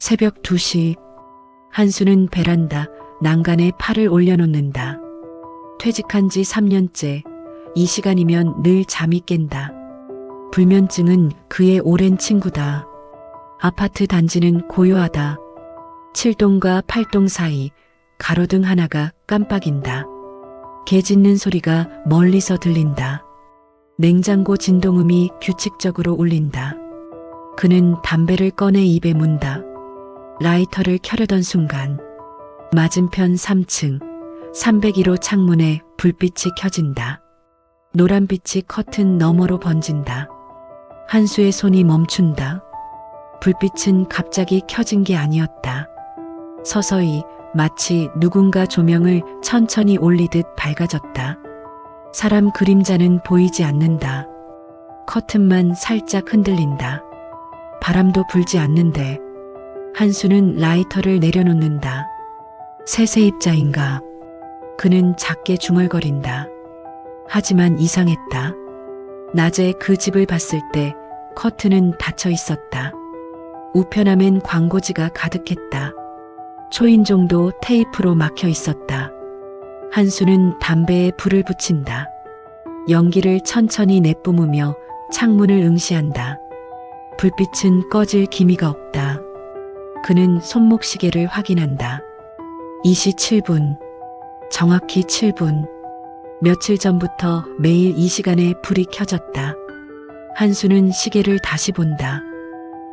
새벽 2시. 한수는 베란다 난간에 팔을 올려놓는다. 퇴직한 지 3년째. 이 시간이면 늘 잠이 깬다. 불면증은 그의 오랜 친구다. 아파트 단지는 고요하다. 7동과 8동 사이 가로등 하나가 깜빡인다. 개 짖는 소리가 멀리서 들린다. 냉장고 진동음이 규칙적으로 울린다. 그는 담배를 꺼내 입에 문다. 라이터를 켜려던 순간 맞은편 3층 301호 창문에 불빛이 켜진다. 노란빛이 커튼 너머로 번진다. 한수의 손이 멈춘다. 불빛은 갑자기 켜진 게 아니었다. 서서히 마치 누군가 조명을 천천히 올리듯 밝아졌다. 사람 그림자는 보이지 않는다. 커튼만 살짝 흔들린다. 바람도 불지 않는데 한수는 라이터를 내려놓는다. 새 세입자인가? 그는 작게 중얼거린다. 하지만 이상했다. 낮에 그 집을 봤을 때 커튼은 닫혀 있었다. 우편함엔 광고지가 가득했다. 초인종도 테이프로 막혀 있었다. 한수는 담배에 불을 붙인다. 연기를 천천히 내뿜으며 창문을 응시한다. 불빛은 꺼질 기미가 없다. 그는 손목시계를 확인한다. 2시 7분. 정확히 7분. 며칠 전부터 매일 이 시간에 불이 켜졌다. 한수는 시계를 다시 본다.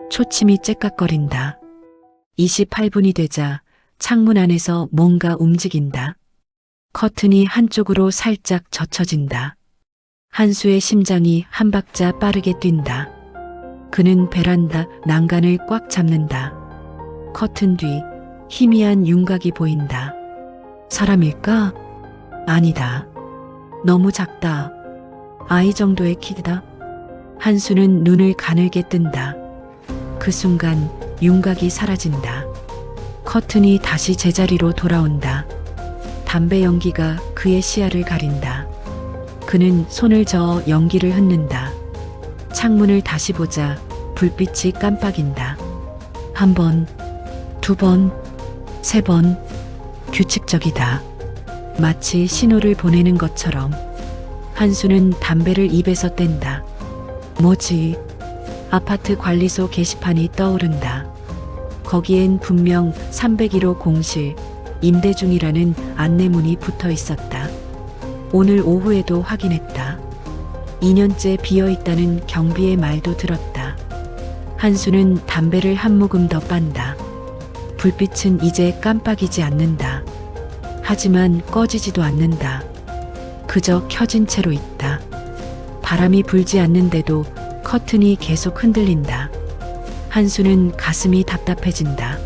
초침이 째깍거린다. 28분이 되자 창문 안에서 뭔가 움직인다. 커튼이 한쪽으로 살짝 젖혀진다. 한수의 심장이 한 박자 빠르게 뛴다. 그는 베란다 난간을 꽉 잡는다. 커튼 뒤 희미한 윤곽이 보인다. 사람일까? 아니다. 너무 작다. 아이 정도의 키다. 한수는 눈을 가늘게 뜬다. 그 순간 윤곽이 사라진다. 커튼이 다시 제자리로 돌아온다. 담배 연기가 그의 시야를 가린다. 그는 손을 저어 연기를 흩는다. 창문을 다시 보자 불빛이 깜빡인다. 1번, 2번, 3번. 규칙적이다. 마치 신호를 보내는 것처럼. 한수는 담배를 입에서 뗀다. 뭐지? 아파트 관리소 게시판이 떠오른다. 거기엔 분명 301호 공실, 임대 중이라는 안내문이 붙어 있었다. 오늘 오후에도 확인했다. 2년째 비어있다는 경비의 말도 들었다. 한수는 담배를 한 모금 더 빤다. 불빛은 이제 깜빡이지 않는다. 하지만 꺼지지도 않는다. 그저 켜진 채로 있다. 바람이 불지 않는데도 커튼이 계속 흔들린다. 한수는 가슴이 답답해진다.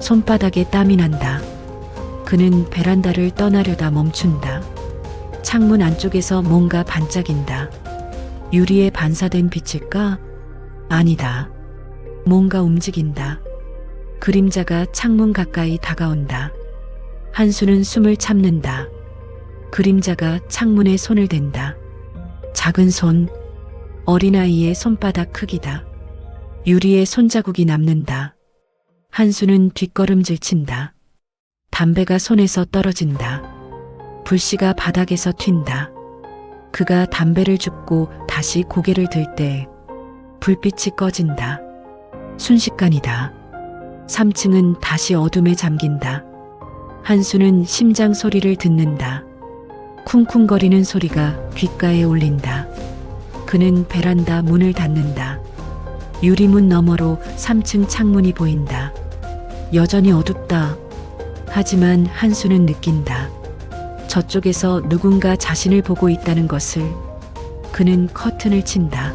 손바닥에 땀이 난다. 그는 베란다를 떠나려다 멈춘다. 창문 안쪽에서 뭔가 반짝인다. 유리에 반사된 빛일까? 아니다. 뭔가 움직인다. 그림자가 창문 가까이 다가온다. 한수는 숨을 참는다. 그림자가 창문에 손을 댄다. 작은 손, 어린아이의 손바닥 크기다. 유리에 손자국이 남는다. 한수는 뒷걸음질 친다. 담배가 손에서 떨어진다. 불씨가 바닥에서 튄다. 그가 담배를 줍고 다시 고개를 들 때 불빛이 꺼진다. 순식간이다. 3층은 다시 어둠에 잠긴다. 한수는 심장 소리를 듣는다. 쿵쿵거리는 소리가 귓가에 울린다. 그는 베란다 문을 닫는다. 유리문 너머로 3층 창문이 보인다. 여전히 어둡다. 하지만 한수는 느낀다. 저쪽에서 누군가 자신을 보고 있다는 것을. 그는 커튼을 친다.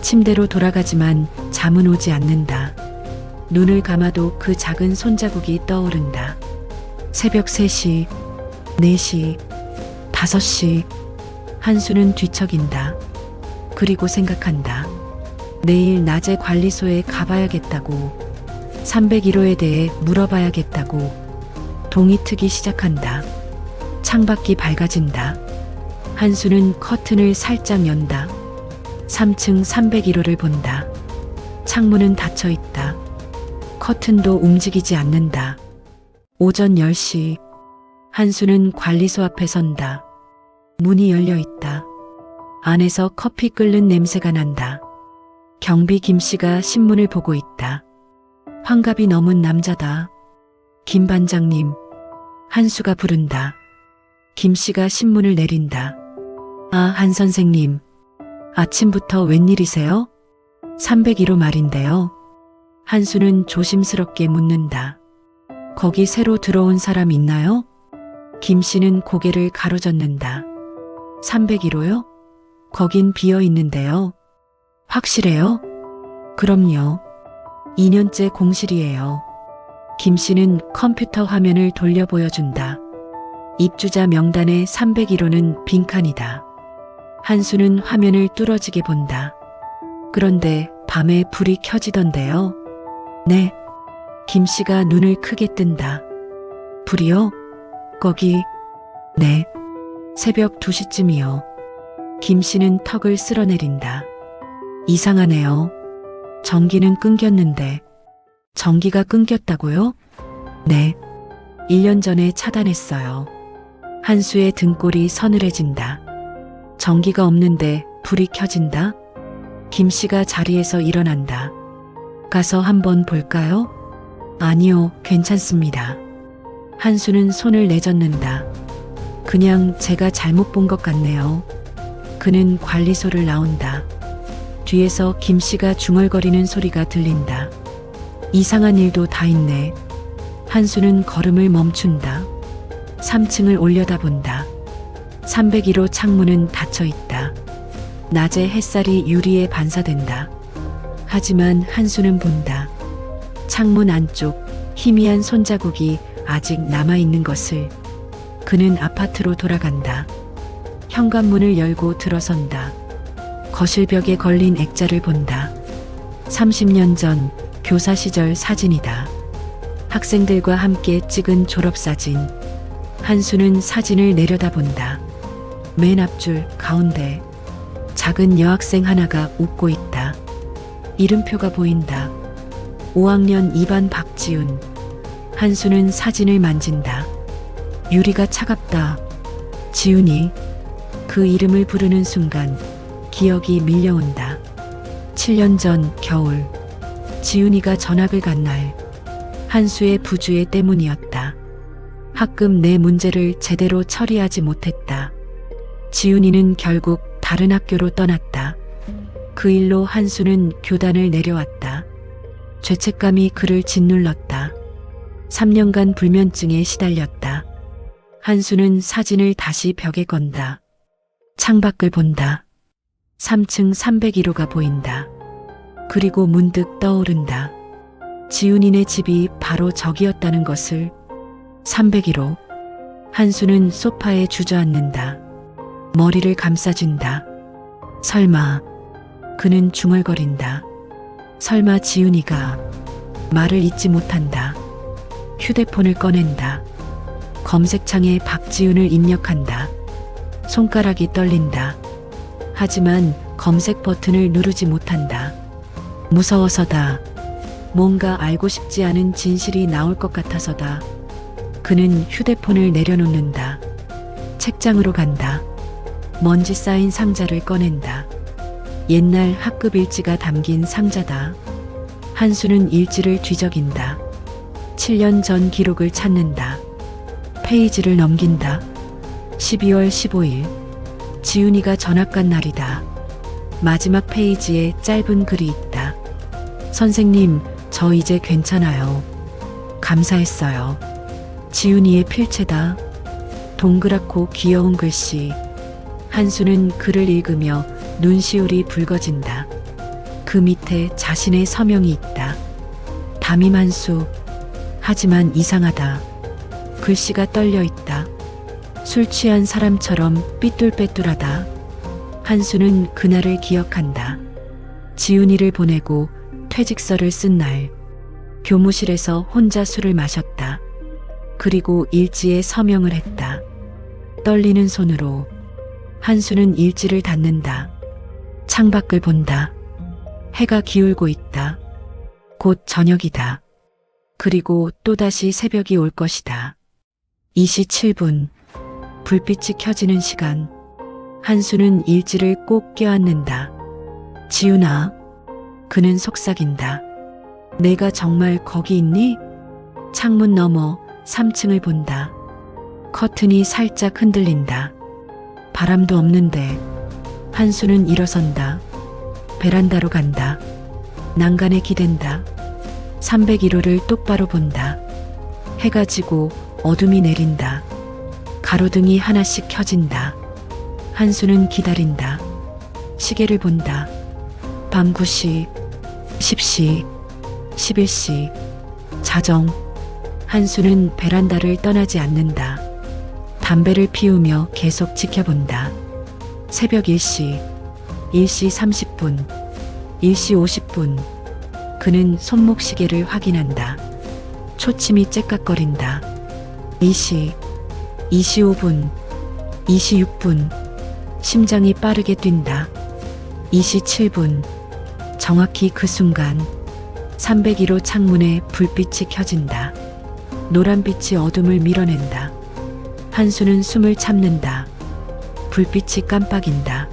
침대로 돌아가지만 잠은 오지 않는다. 눈을 감아도 그 작은 손자국이 떠오른다. 새벽 3시, 4시, 5시. 한수는 뒤척인다. 그리고 생각한다. 내일 낮에 관리소에 가봐야겠다고. 301호에 대해 물어봐야겠다고. 동이 트기 시작한다. 창밖이 밝아진다. 한수는 커튼을 살짝 연다. 3층 301호를 본다. 창문은 닫혀 있다. 커튼도 움직이지 않는다. 오전 10시. 한수는 관리소 앞에 선다. 문이 열려 있다. 안에서 커피 끓는 냄새가 난다. 경비 김 씨가 신문을 보고 있다. 환갑이 넘은 남자다. 김 반장님. 한수가 부른다. 김 씨가 신문을 내린다. 아, 한 선생님. 아침부터 웬일이세요? 301호 말인데요. 한수는 조심스럽게 묻는다. 거기 새로 들어온 사람 있나요? 김 씨는 고개를 가로젓는다. 301호요? 거긴 비어 있는데요. 확실해요? 그럼요. 2년째 공실이에요. 김 씨는 컴퓨터 화면을 돌려 보여준다. 입주자 명단에 301호는 빈칸이다. 한수는 화면을 뚫어지게 본다. 그런데 밤에 불이 켜지던데요. 네. 김 씨가 눈을 크게 뜬다. 불이요? 거기. 네. 새벽 2시쯤이요. 김 씨는 턱을 쓸어내린다. 이상하네요. 전기는 끊겼는데. 전기가 끊겼다고요? 네. 1년 전에 차단했어요. 한수의 등골이 서늘해진다. 전기가 없는데 불이 켜진다? 김 씨가 자리에서 일어난다. 가서 한번 볼까요? 아니요, 괜찮습니다. 한수는 손을 내젓는다. 그냥 제가 잘못 본 것 같네요. 그는 관리소를 나온다. 뒤에서 김 씨가 중얼거리는 소리가 들린다. 이상한 일도 다 있네. 한수는 걸음을 멈춘다. 3층을 올려다본다. 301호 창문은 닫혀 있다. 낮에 햇살이 유리에 반사된다. 하지만 한수는 본다. 창문 안쪽 희미한 손자국이 아직 남아있는 것을. 그는 아파트로 돌아간다. 현관문을 열고 들어선다. 거실벽에 걸린 액자를 본다. 30년 전 교사 시절 사진이다. 학생들과 함께 찍은 졸업사진. 한수는 사진을 내려다본다. 맨 앞줄 가운데 작은 여학생 하나가 웃고 있다. 이름표가 보인다. 5학년 2반 박지훈. 한수는 사진을 만진다. 유리가 차갑다. 지훈이. 그 이름을 부르는 순간 기억이 밀려온다. 7년 전 겨울. 지훈이가 전학을 간 날. 한수의 부주의 때문이었다. 학급 내 문제를 제대로 처리하지 못했다. 지훈이는 결국 다른 학교로 떠났다. 그 일로 한수는 교단을 내려왔다. 죄책감이 그를 짓눌렀다. 3년간 불면증에 시달렸다. 한수는 사진을 다시 벽에 건다. 창밖을 본다. 3층 301호가 보인다. 그리고 문득 떠오른다. 지훈이네 집이 바로 저기였다는 것을. 301호. 한수는 소파에 주저앉는다. 머리를 감싸준다. 설마. 그는 중얼거린다. 설마 지훈이가. 말을 잇지 못한다. 휴대폰을 꺼낸다. 검색창에 박지훈을 입력한다. 손가락이 떨린다. 하지만 검색 버튼을 누르지 못한다. 무서워서다. 뭔가 알고 싶지 않은 진실이 나올 것 같아서다. 그는 휴대폰을 내려놓는다. 책장으로 간다. 먼지 쌓인 상자를 꺼낸다. 옛날 학급 일지가 담긴 상자다. 한수는 일지를 뒤적인다. 7년 전 기록을 찾는다. 페이지를 넘긴다. 12월 15일. 지훈이가 전학 간 날이다. 마지막 페이지에 짧은 글이 있다. 선생님, 저 이제 괜찮아요. 감사했어요. 지훈이의 필체다. 동그랗고 귀여운 글씨. 한수는 글을 읽으며 눈시울이 붉어진다. 그 밑에 자신의 서명이 있다. 담임 한수. 하지만 이상하다. 글씨가 떨려 있다. 술 취한 사람처럼 삐뚤빼뚤하다. 한수는 그날을 기억한다. 지훈이를 보내고 퇴직서를 쓴 날. 교무실에서 혼자 술을 마셨다. 그리고 일지에 서명을 했다. 떨리는 손으로. 한수는 일지를 닫는다. 창밖을 본다. 해가 기울고 있다. 곧 저녁이다. 그리고 또다시 새벽이 올 것이다. 27분. 불빛이 켜지는 시간. 한수는 일지를 꼭 껴안는다. 지훈아. 그는 속삭인다. 내가 정말 거기 있니? 창문 너머 3층을 본다. 커튼이 살짝 흔들린다. 바람도 없는데. 한수는 일어선다. 베란다로 간다. 난간에 기댄다. 301호를 똑바로 본다. 해가 지고 어둠이 내린다. 가로등이 하나씩 켜진다. 한수는 기다린다. 시계를 본다. 밤 9시, 10시, 11시. 자정. 한수는 베란다를 떠나지 않는다. 담배를 피우며 계속 지켜본다. 새벽 1시, 1시 30분, 1시 50분. 그는 손목시계를 확인한다. 초침이 째깍거린다. 2시, 2시 5분, 2시 6분. 심장이 빠르게 뛴다. 2시 7분. 정확히 그 순간 301호 창문에 불빛이 켜진다. 노란빛이 어둠을 밀어낸다. 한수는 숨을 참는다. 불빛이 깜빡인다.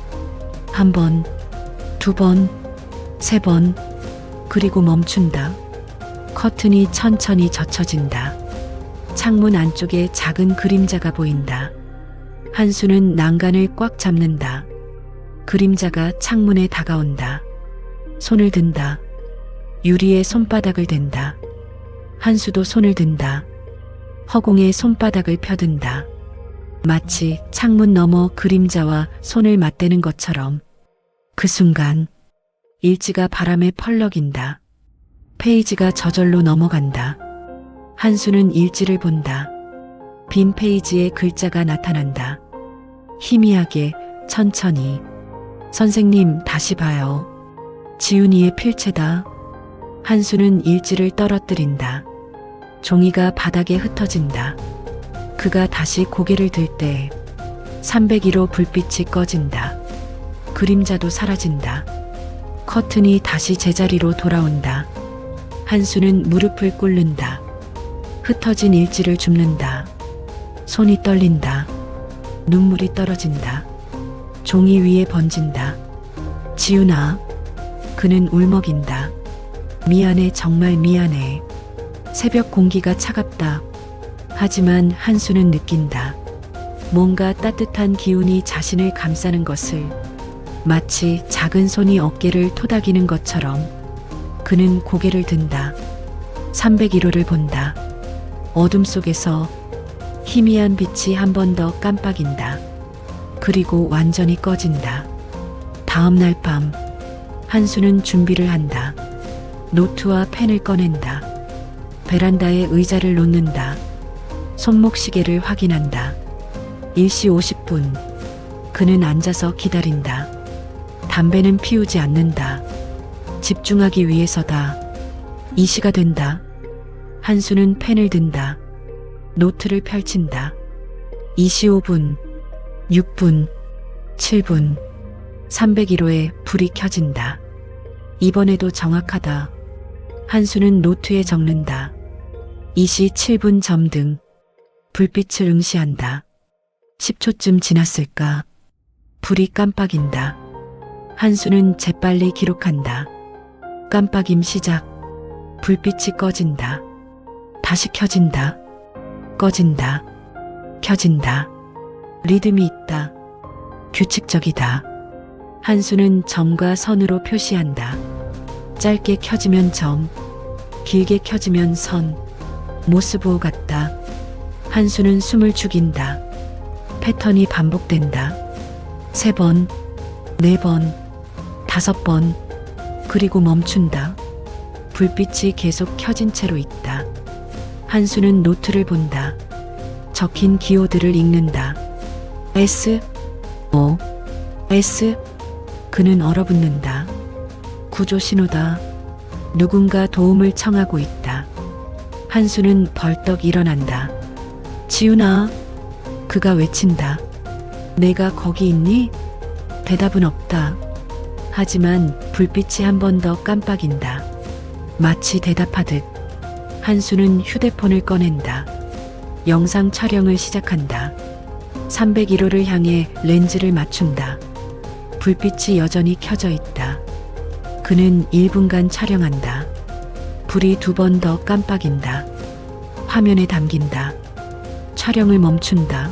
한 번, 두 번, 세 번, 그리고 멈춘다. 커튼이 천천히 젖혀진다. 창문 안쪽에 작은 그림자가 보인다. 한수는 난간을 꽉 잡는다. 그림자가 창문에 다가온다. 손을 든다. 유리에 손바닥을 댄다. 한수도 손을 든다. 허공에 손바닥을 펴든다. 마치 창문 너머 그림자와 손을 맞대는 것처럼. 그 순간 일지가 바람에 펄럭인다. 페이지가 저절로 넘어간다. 한수는 일지를 본다. 빈 페이지에 글자가 나타난다. 희미하게, 천천히. 선생님, 다시 봐요. 지훈이의 필체다. 한수는 일지를 떨어뜨린다. 종이가 바닥에 흩어진다. 그가 다시 고개를 들 때 301호 불빛이 꺼진다. 그림자도 사라진다. 커튼이 다시 제자리로 돌아온다. 한수는 무릎을 꿇는다. 흩어진 일지를 줍는다. 손이 떨린다. 눈물이 떨어진다. 종이 위에 번진다. 지훈아. 그는 울먹인다. 미안해, 정말 미안해. 새벽 공기가 차갑다. 하지만 한수는 느낀다. 뭔가 따뜻한 기운이 자신을 감싸는 것을. 마치 작은 손이 어깨를 토닥이는 것처럼. 그는 고개를 든다. 301호를 본다. 어둠 속에서 희미한 빛이 한 번 더 깜빡인다. 그리고 완전히 꺼진다. 다음 날 밤, 한수는 준비를 한다. 노트와 펜을 꺼낸다. 베란다에 의자를 놓는다. 손목시계를 확인한다. 1시 50분. 그는 앉아서 기다린다. 담배는 피우지 않는다. 집중하기 위해서다. 2시가 된다. 한수는 펜을 든다. 노트를 펼친다. 2시 5분, 6분, 7분. 301호에 불이 켜진다. 이번에도 정확하다. 한수는 노트에 적는다. 2시 7분 점등. 불빛을 응시한다. 10초쯤 지났을까? 불이 깜빡인다. 한수는 재빨리 기록한다. 깜빡임 시작. 불빛이 꺼진다. 다시 켜진다. 꺼진다. 켜진다. 리듬이 있다. 규칙적이다. 한수는 점과 선으로 표시한다. 짧게 켜지면 점, 길게 켜지면 선. 모스보호 같다. 한수는 숨을 죽인다. 패턴이 반복된다. 3번, 4번, 5번, 그리고 멈춘다. 불빛이 계속 켜진 채로 있다. 한수는 노트를 본다. 적힌 기호들을 읽는다. S, O, S. 그는 얼어붙는다. 구조 신호다. 누군가 도움을 청하고 있다. 한수는 벌떡 일어난다. 지훈아. 그가 외친다. 내가 거기 있니? 대답은 없다. 하지만 불빛이 한 번 더 깜빡인다. 마치 대답하듯. 한수는 휴대폰을 꺼낸다. 영상 촬영을 시작한다. 301호를 향해 렌즈를 맞춘다. 불빛이 여전히 켜져 있다. 그는 1분간 촬영한다. 불이 2번 더 깜빡인다. 화면에 담긴다. 촬영을 멈춘다.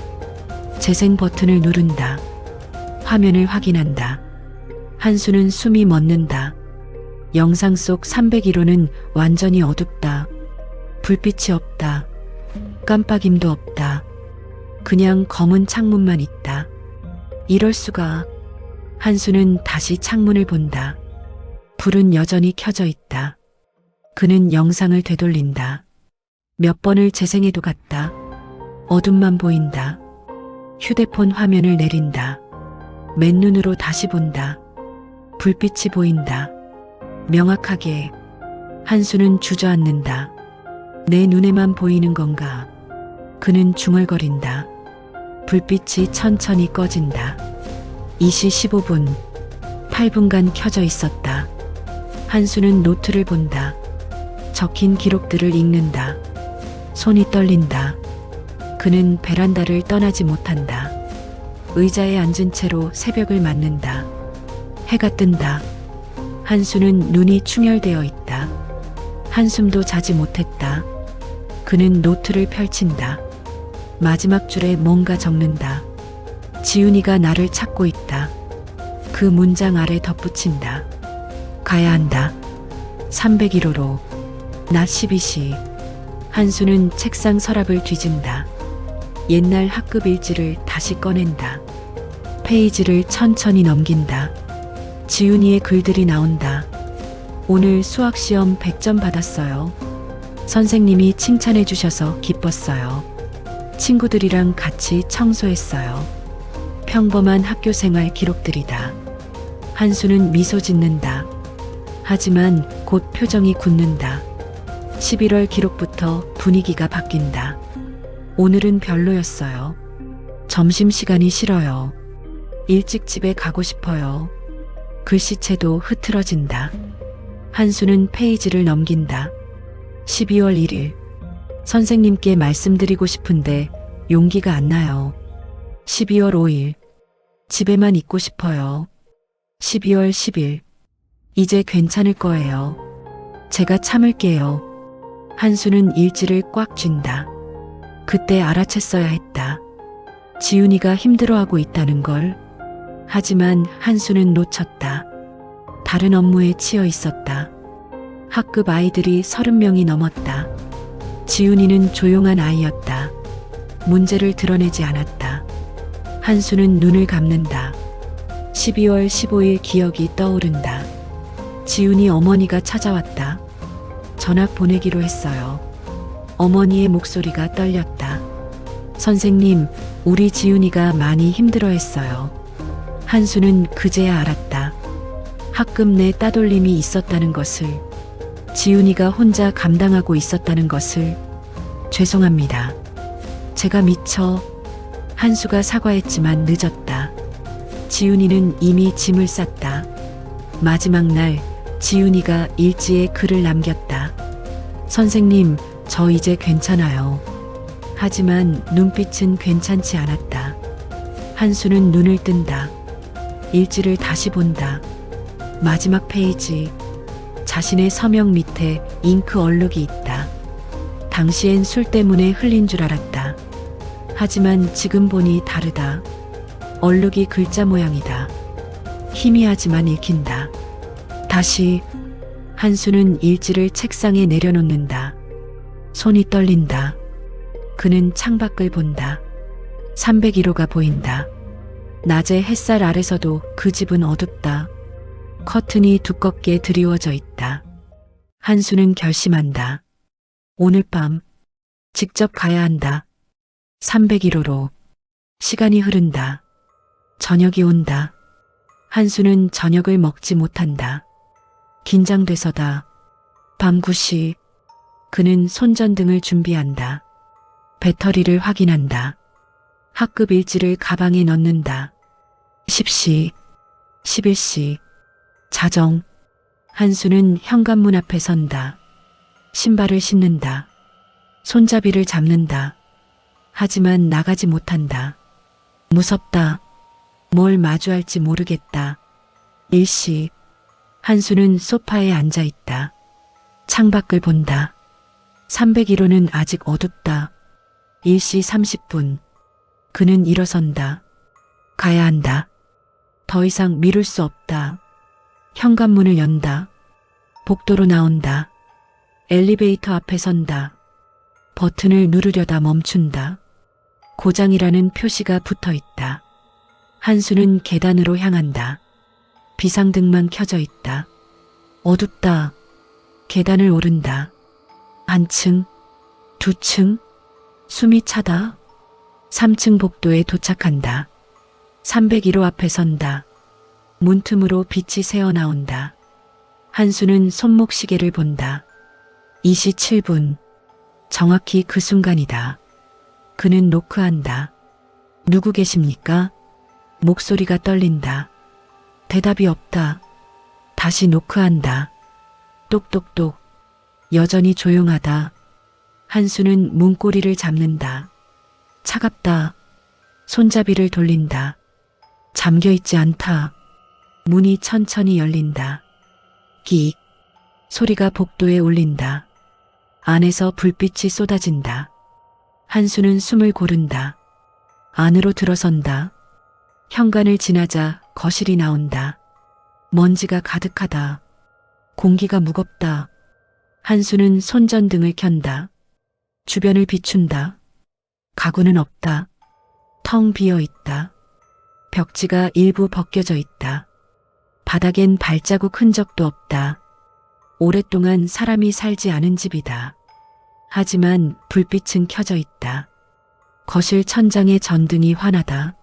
재생 버튼을 누른다. 화면을 확인한다. 한수는 숨이 멎는다. 영상 속 301호는 완전히 어둡다. 불빛이 없다. 깜빡임도 없다. 그냥 검은 창문만 있다. 이럴 수가. 한수는 다시 창문을 본다. 불은 여전히 켜져 있다. 그는 영상을 되돌린다. 몇 번을 재생해도 같다. 어둠만 보인다. 휴대폰 화면을 내린다. 맨눈으로 다시 본다. 불빛이 보인다. 명확하게. 한수는 주저앉는다. 내 눈에만 보이는 건가? 그는 중얼거린다. 불빛이 천천히 꺼진다. 2시 15분. 8분간 켜져 있었다. 한수는 노트를 본다. 적힌 기록들을 읽는다. 손이 떨린다. 그는 베란다를 떠나지 못한다. 의자에 앉은 채로 새벽을 맞는다. 해가 뜬다. 한수는 눈이 충혈되어 있다. 한숨도 자지 못했다. 그는 노트를 펼친다. 마지막 줄에 뭔가 적는다. 지훈이가 나를 찾고 있다. 그 문장 아래 덧붙인다. 가야 한다. 301호로. 낮 12시. 한수는 책상 서랍을 뒤진다. 옛날 학급 일지를 다시 꺼낸다. 페이지를 천천히 넘긴다. 지훈이의 글들이 나온다. 오늘 수학시험 100점 받았어요. 선생님이 칭찬해 주셔서 기뻤어요. 친구들이랑 같이 청소했어요. 평범한 학교 생활 기록들이다. 한수는 미소 짓는다. 하지만 곧 표정이 굳는다. 11월 기록부터 분위기가 바뀐다. 오늘은 별로였어요. 점심시간이 싫어요. 일찍 집에 가고 싶어요. 글씨체도 흐트러진다. 한수는 페이지를 넘긴다. 12월 1일. 선생님께 말씀드리고 싶은데 용기가 안 나요. 12월 5일. 집에만 있고 싶어요. 12월 10일. 이제 괜찮을 거예요. 제가 참을게요. 한수는 일지를 꽉 쥔다. 그때 알아챘어야 했다. 지훈이가 힘들어하고 있다는 걸. 하지만 한수는 놓쳤다. 다른 업무에 치여 있었다. 학급 아이들이 30명이 넘었다. 지훈이는 조용한 아이였다. 문제를 드러내지 않았다. 한수는 눈을 감는다. 12월 15일 기억이 떠오른다. 지훈이 어머니가 찾아왔다. 전학 보내기로 했어요. 어머니의 목소리가 떨렸다. 선생님, 우리 지훈이가 많이 힘들어했어요. 한수는 그제야 알았다. 학급 내 따돌림이 있었다는 것을, 지훈이가 혼자 감당하고 있었다는 것을. 죄송합니다. 제가 미쳐. 한수가 사과했지만 늦었다. 지훈이는 이미 짐을 쌌다. 마지막 날 지훈이가 일지에 글을 남겼다. 선생님, 저 이제 괜찮아요. 하지만 눈빛은 괜찮지 않았다. 한수는 눈을 뜬다. 일지를 다시 본다. 마지막 페이지. 자신의 서명 밑에 잉크 얼룩이 있다. 당시엔 술 때문에 흘린 줄 알았다. 하지만 지금 보니 다르다. 얼룩이 글자 모양이다. 희미하지만 읽힌다. 다시. 한수는 일지를 책상에 내려놓는다. 손이 떨린다. 그는 창밖을 본다. 301호가 보인다. 낮의 햇살 아래서도 그 집은 어둡다. 커튼이 두껍게 드리워져 있다. 한수는 결심한다. 오늘 밤 직접 가야 한다. 301호로. 시간이 흐른다. 저녁이 온다. 한수는 저녁을 먹지 못한다. 긴장돼서다. 밤 9시. 그는 손전등을 준비한다. 배터리를 확인한다. 학급 일지를 가방에 넣는다. 10시, 11시. 자정. 한수는 현관문 앞에 선다. 신발을 신는다. 손잡이를 잡는다. 하지만 나가지 못한다. 무섭다. 뭘 마주할지 모르겠다. 일시. 한수는 소파에 앉아 있다. 창밖을 본다. 301호는 아직 어둡다. 일시 30분. 그는 일어선다. 가야 한다. 더 이상 미룰 수 없다. 현관문을 연다. 복도로 나온다. 엘리베이터 앞에 선다. 버튼을 누르려다 멈춘다. 고장이라는 표시가 붙어 있다. 한수는 계단으로 향한다. 비상등만 켜져 있다. 어둡다. 계단을 오른다. 한 층, 두 층, 숨이 차다. 3층 복도에 도착한다. 301호 앞에 선다. 문틈으로 빛이 새어나온다. 한수는 손목 시계를 본다. 2시 7분. 정확히 그 순간이다. 그는 노크한다. 누구 계십니까? 목소리가 떨린다. 대답이 없다. 다시 노크한다. 똑똑똑. 여전히 조용하다. 한수는 문고리를 잡는다. 차갑다. 손잡이를 돌린다. 잠겨있지 않다. 문이 천천히 열린다. 끽. 소리가 복도에 울린다. 안에서 불빛이 쏟아진다. 한수는 숨을 고른다. 안으로 들어선다. 현관을 지나자 거실이 나온다. 먼지가 가득하다. 공기가 무겁다. 한수는 손전등을 켠다. 주변을 비춘다. 가구는 없다. 텅 비어 있다. 벽지가 일부 벗겨져 있다. 바닥엔 발자국 흔적도 없다. 오랫동안 사람이 살지 않은 집이다. 하지만 불빛은 켜져 있다. 거실 천장의 전등이 환하다.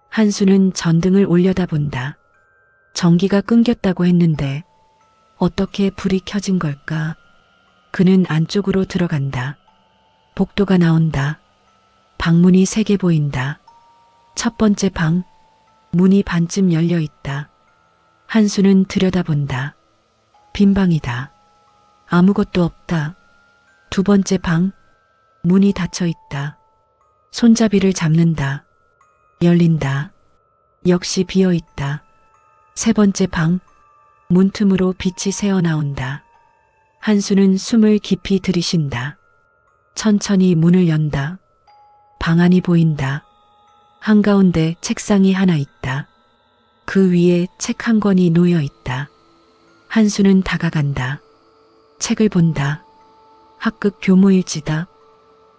한수는 전등을 올려다본다. 전기가 끊겼다고 했는데 어떻게 불이 켜진 걸까? 그는 안쪽으로 들어간다. 복도가 나온다. 방문이 3개 보인다. 첫 번째 방, 문이 반쯤 열려 있다. 한수는 들여다본다. 빈 방이다. 아무것도 없다. 두 번째 방, 문이 닫혀 있다. 손잡이를 잡는다. 열린다. 역시 비어 있다. 세 번째 방, 문틈으로 빛이 새어나온다. 한수는 숨을 깊이 들이쉰다. 천천히 문을 연다. 방 안이 보인다. 한가운데 책상이 하나 있다. 그 위에 책 한 권이 놓여 있다. 한수는 다가간다. 책을 본다. 학급 교무 일지다.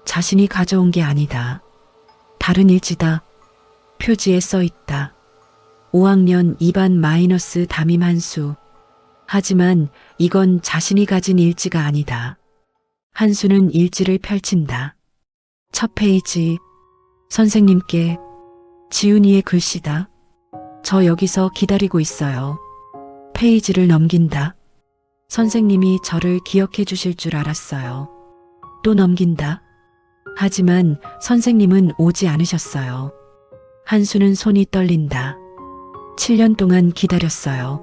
자신이 가져온 게 아니다. 다른 일지다. 표지에 써 있다. 5학년 2반 마이너스 담임 한수. 하지만 이건 자신이 가진 일지가 아니다. 한수는 일지를 펼친다. 첫 페이지. 선생님께. 지훈이의 글씨다. 저 여기서 기다리고 있어요. 페이지를 넘긴다. 선생님이 저를 기억해 주실 줄 알았어요. 또 넘긴다. 하지만 선생님은 오지 않으셨어요. 한수는 손이 떨린다. 7년 동안 기다렸어요.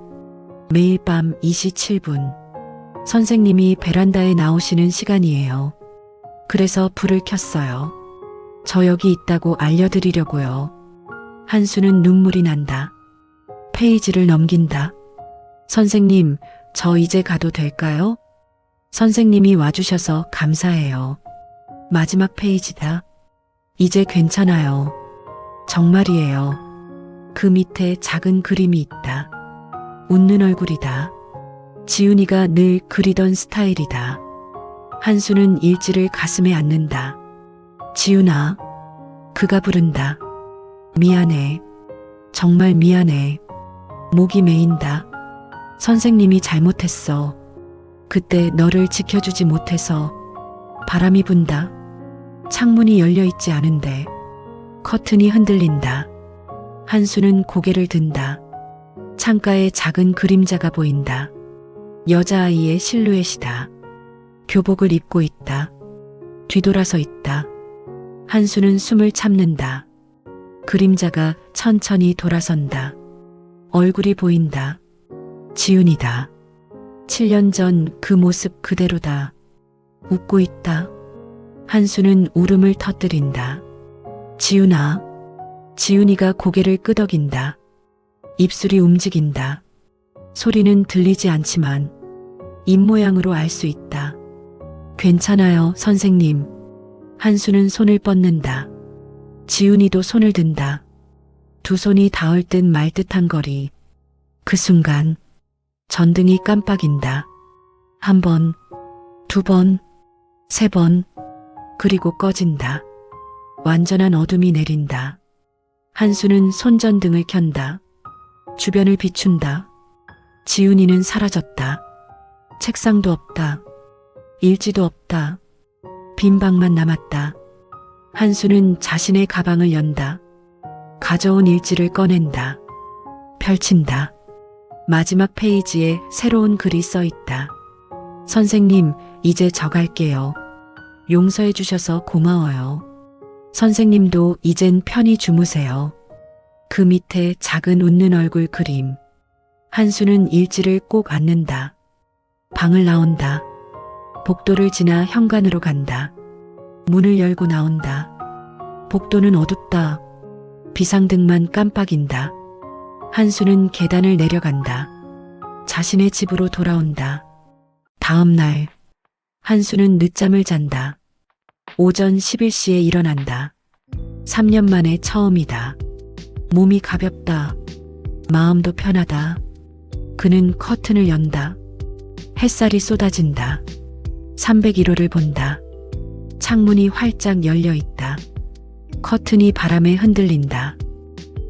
매일 밤 2시 7분. 선생님이 베란다에 나오시는 시간이에요. 그래서 불을 켰어요. 저 여기 있다고 알려드리려고요. 한수는 눈물이 난다. 페이지를 넘긴다. 선생님, 저 이제 가도 될까요? 선생님이 와주셔서 감사해요. 마지막 페이지다. 이제 괜찮아요. 정말이에요. 그 밑에 작은 그림이 있다. 웃는 얼굴이다. 지훈이가 늘 그리던 스타일이다. 한수는 일지를 가슴에 안는다. 지훈아. 그가 부른다. 미안해. 정말 미안해. 목이 메인다. 선생님이 잘못했어. 그때 너를 지켜주지 못해서. 바람이 분다. 창문이 열려 있지 않은데. 커튼이 흔들린다. 한수는 고개를 든다. 창가에 작은 그림자가 보인다. 여자아이의 실루엣이다. 교복을 입고 있다. 뒤돌아서 있다. 한수는 숨을 참는다. 그림자가 천천히 돌아선다. 얼굴이 보인다. 지훈이다. 7년 전 그 모습 그대로다. 웃고 있다. 한수는 울음을 터뜨린다. 지훈아. 지훈이가 고개를 끄덕인다. 입술이 움직인다. 소리는 들리지 않지만 입모양으로 알 수 있다. 괜찮아요, 선생님. 한수는 손을 뻗는다. 지훈이도 손을 든다. 두 손이 닿을 듯 말 듯한 거리. 그 순간 전등이 깜빡인다. 한 번, 두 번, 세 번, 그리고 꺼진다. 완전한 어둠이 내린다. 한수는 손전등을 켠다. 주변을 비춘다. 지훈이는 사라졌다. 책상도 없다. 일지도 없다. 빈 방만 남았다. 한수는 자신의 가방을 연다. 가져온 일지를 꺼낸다. 펼친다. 마지막 페이지에 새로운 글이 써 있다. 선생님, 이제 저 갈게요. 용서해 주셔서 고마워요. 선생님도 이젠 편히 주무세요. 그 밑에 작은 웃는 얼굴 그림. 한수는 일지를 꼭 안는다. 방을 나온다. 복도를 지나 현관으로 간다. 문을 열고 나온다. 복도는 어둡다. 비상등만 깜빡인다. 한수는 계단을 내려간다. 자신의 집으로 돌아온다. 다음 날 한수는 늦잠을 잔다. 오전 11시에 일어난다. 3년 만에 처음이다. 몸이 가볍다. 마음도 편하다. 그는 커튼을 연다. 햇살이 쏟아진다. 301호를 본다. 창문이 활짝 열려 있다. 커튼이 바람에 흔들린다.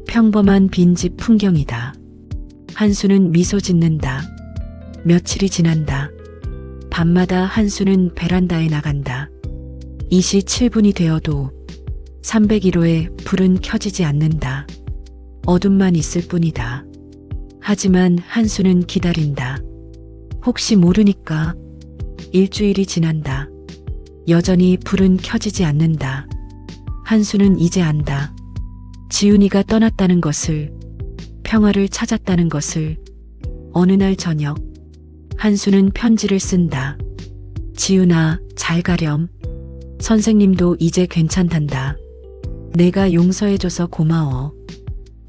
평범한 빈집 풍경이다. 한수는 미소 짓는다. 며칠이 지난다. 밤마다 한수는 베란다에 나간다. 27분이 되어도 301호에 불은 켜지지 않는다. 어둠만 있을 뿐이다. 하지만 한수는 기다린다. 혹시 모르니까. 일주일이 지난다. 여전히 불은 켜지지 않는다. 한수는 이제 안다. 지훈이가 떠났다는 것을, 평화를 찾았다는 것을. 어느 날 저녁 한수는 편지를 쓴다. 지훈아, 잘 가렴. 선생님도 이제 괜찮단다. 내가 용서해줘서 고마워.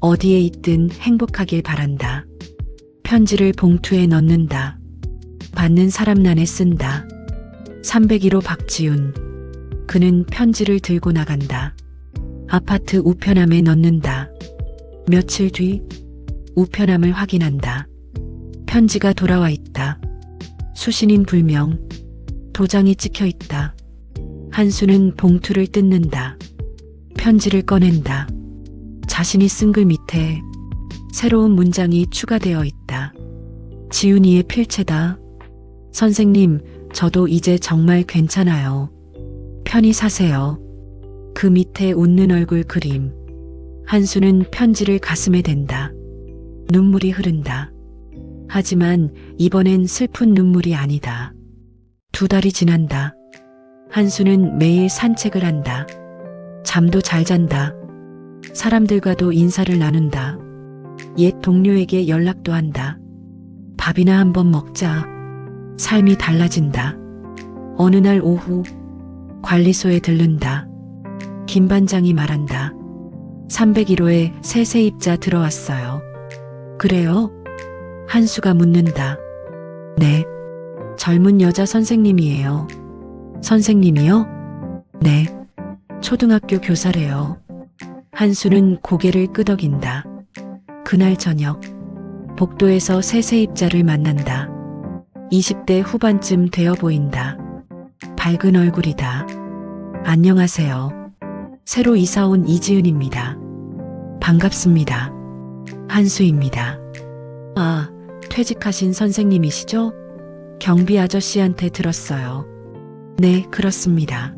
어디에 있든 행복하길 바란다. 편지를 봉투에 넣는다. 받는 사람란에 쓴다. 301호 박지훈. 그는 편지를 들고 나간다. 아파트 우편함에 넣는다. 며칠 뒤 우편함을 확인한다. 편지가 돌아와 있다. 수신인 불명. 도장이 찍혀 있다. 한수는 봉투를 뜯는다. 편지를 꺼낸다. 자신이 쓴 글 밑에 새로운 문장이 추가되어 있다. 지훈이의 필체다. 선생님, 저도 이제 정말 괜찮아요. 편히 사세요. 그 밑에 웃는 얼굴 그림. 한수는 편지를 가슴에 댄다. 눈물이 흐른다. 하지만 이번엔 슬픈 눈물이 아니다. 2달이 지난다. 한수는 매일 산책을 한다. 잠도 잘 잔다. 사람들과도 인사를 나눈다. 옛 동료에게 연락도 한다. 밥이나 한번 먹자. 삶이 달라진다. 어느 날 오후 관리소에 들른다. 김 반장이 말한다. 301호에 새 세입자 들어왔어요. 그래요? 한수가 묻는다. 네. 젊은 여자 선생님이에요. 선생님이요? 네. 초등학교 교사래요. 한수는 고개를 끄덕인다. 그날 저녁 복도에서 새 세입자를 만난다. 20대 후반쯤 되어 보인다. 밝은 얼굴이다. 안녕하세요. 새로 이사 온 이지은입니다. 반갑습니다. 한수입니다. 아, 퇴직하신 선생님이시죠? 경비 아저씨한테 들었어요. 네, 그렇습니다.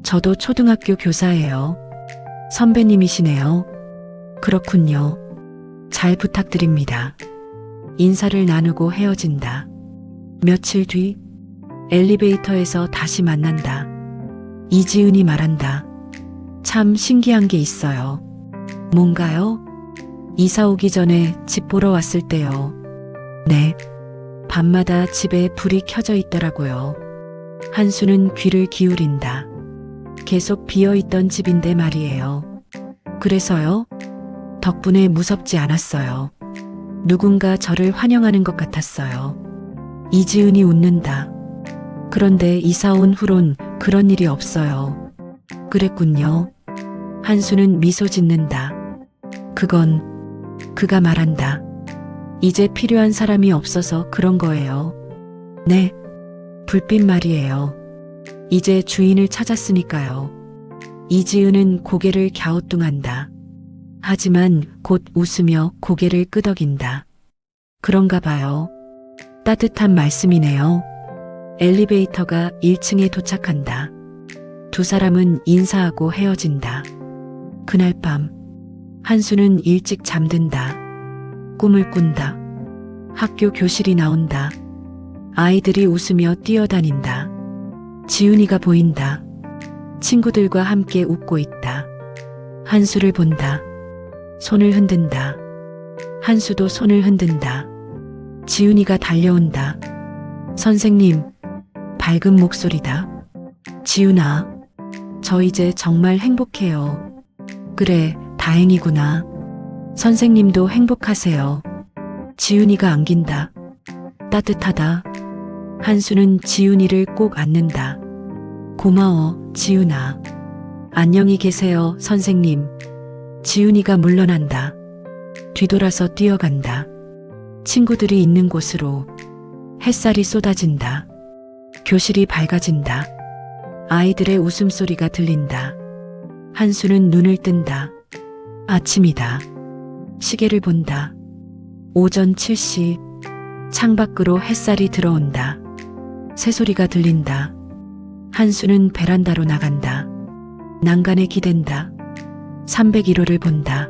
저도 초등학교 교사예요. 선배님이시네요. 그렇군요. 잘 부탁드립니다. 인사를 나누고 헤어진다. 며칠 뒤 엘리베이터에서 다시 만난다. 이지은이 말한다. 참 신기한 게 있어요. 뭔가요? 이사 오기 전에 집 보러 왔을 때요. 네. 밤마다 집에 불이 켜져 있더라고요. 한수는 귀를 기울인다. 계속 비어있던 집인데 말이에요. 그래서요? 덕분에 무섭지 않았어요. 누군가 저를 환영하는 것 같았어요. 이지은이 웃는다. 그런데 이사 온 후론 그런 일이 없어요. 그랬군요. 한수는 미소 짓는다. 그가 말한다. 이제 필요한 사람이 없어서 그런 거예요. 네, 불빛 말이에요. 이제 주인을 찾았으니까요. 이지은은 고개를 갸우뚱한다. 하지만 곧 웃으며 고개를 끄덕인다. 그런가 봐요. 따뜻한 말씀이네요. 엘리베이터가 1층에 도착한다. 두 사람은 인사하고 헤어진다. 그날 밤, 한수는 일찍 잠든다. 꿈을 꾼다. 학교 교실이 나온다. 아이들이 웃으며 뛰어다닌다. 지훈이가 보인다. 친구들과 함께 웃고 있다. 한수를 본다. 손을 흔든다. 한수도 손을 흔든다. 지훈이가 달려온다. 선생님, 밝은 목소리다. 지훈아, 저 이제 정말 행복해요. 그래, 다행이구나. 선생님도 행복하세요. 지훈이가 안긴다. 따뜻하다. 한수는 지훈이를 꼭 안는다. 고마워, 지훈아. 안녕히 계세요, 선생님. 지훈이가 물러난다. 뒤돌아서 뛰어간다. 친구들이 있는 곳으로. 햇살이 쏟아진다. 교실이 밝아진다. 아이들의 웃음소리가 들린다. 한수는 눈을 뜬다. 아침이다. 시계를 본다. 오전 7시. 창밖으로 햇살이 들어온다. 새소리가 들린다. 한수는 베란다로 나간다. 난간에 기댄다. 301호를 본다.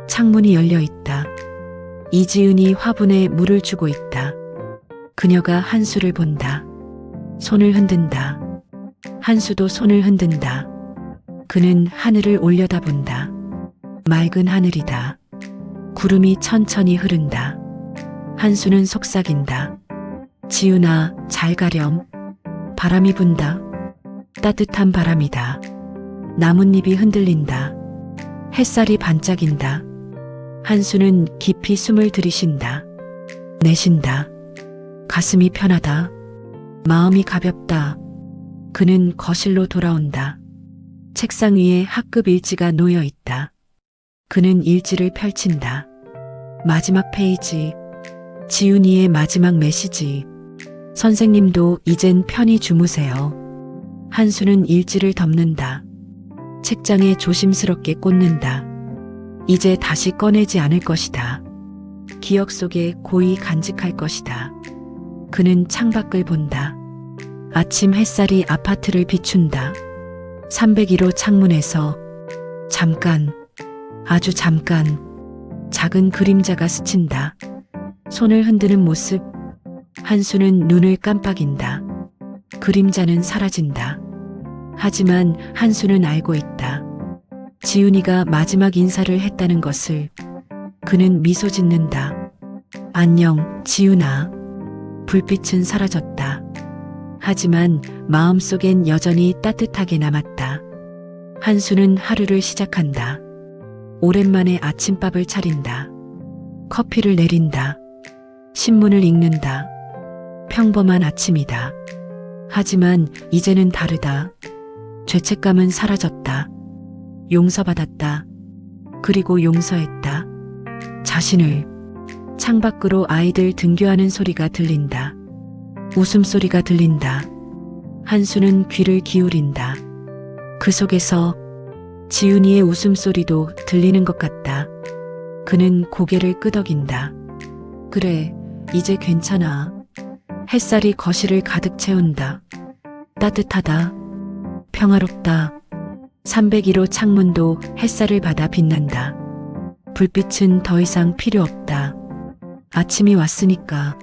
창문이 열려 있다. 이지은이 화분에 물을 주고 있다. 그녀가 한수를 본다. 손을 흔든다. 한수도 손을 흔든다. 그는 하늘을 올려다본다. 맑은 하늘이다. 구름이 천천히 흐른다. 한수는 속삭인다. 지훈아, 잘 가렴. 바람이 분다. 따뜻한 바람이다. 나뭇잎이 흔들린다. 햇살이 반짝인다. 한수는 깊이 숨을 들이쉰다. 내쉰다. 가슴이 편하다. 마음이 가볍다. 그는 거실로 돌아온다. 책상 위에 학급 일지가 놓여 있다. 그는 일지를 펼친다. 마지막 페이지. 지훈이의 마지막 메시지. 선생님도 이젠 편히 주무세요. 한수는 일지를 덮는다. 책장에 조심스럽게 꽂는다. 이제 다시 꺼내지 않을 것이다. 기억 속에 고이 간직할 것이다. 그는 창밖을 본다. 아침 햇살이 아파트를 비춘다. 301호 창문에서 잠깐, 아주 잠깐, 작은 그림자가 스친다. 손을 흔드는 모습. 한수는 눈을 깜빡인다. 그림자는 사라진다. 하지만 한수는 알고 있다. 지훈이가 마지막 인사를 했다는 것을. 그는 미소 짓는다. 안녕, 지훈아. 불빛은 사라졌다. 하지만 마음속엔 여전히 따뜻하게 남았다. 한수는 하루를 시작한다. 오랜만에 아침밥을 차린다. 커피를 내린다. 신문을 읽는다. 평범한 아침이다. 하지만 이제는 다르다. 죄책감은 사라졌다. 용서받았다. 그리고 용서했다. 자신을. 창밖으로 아이들 등교하는 소리가 들린다. 웃음소리가 들린다. 한수는 귀를 기울인다. 그 속에서 지훈이의 웃음소리도 들리는 것 같다. 그는 고개를 끄덕인다. 그래, 이제 괜찮아. 햇살이 거실을 가득 채운다. 따뜻하다. 평화롭다. 301호 창문도 햇살을 받아 빛난다. 불빛은 더 이상 필요 없다. 아침이 왔으니까.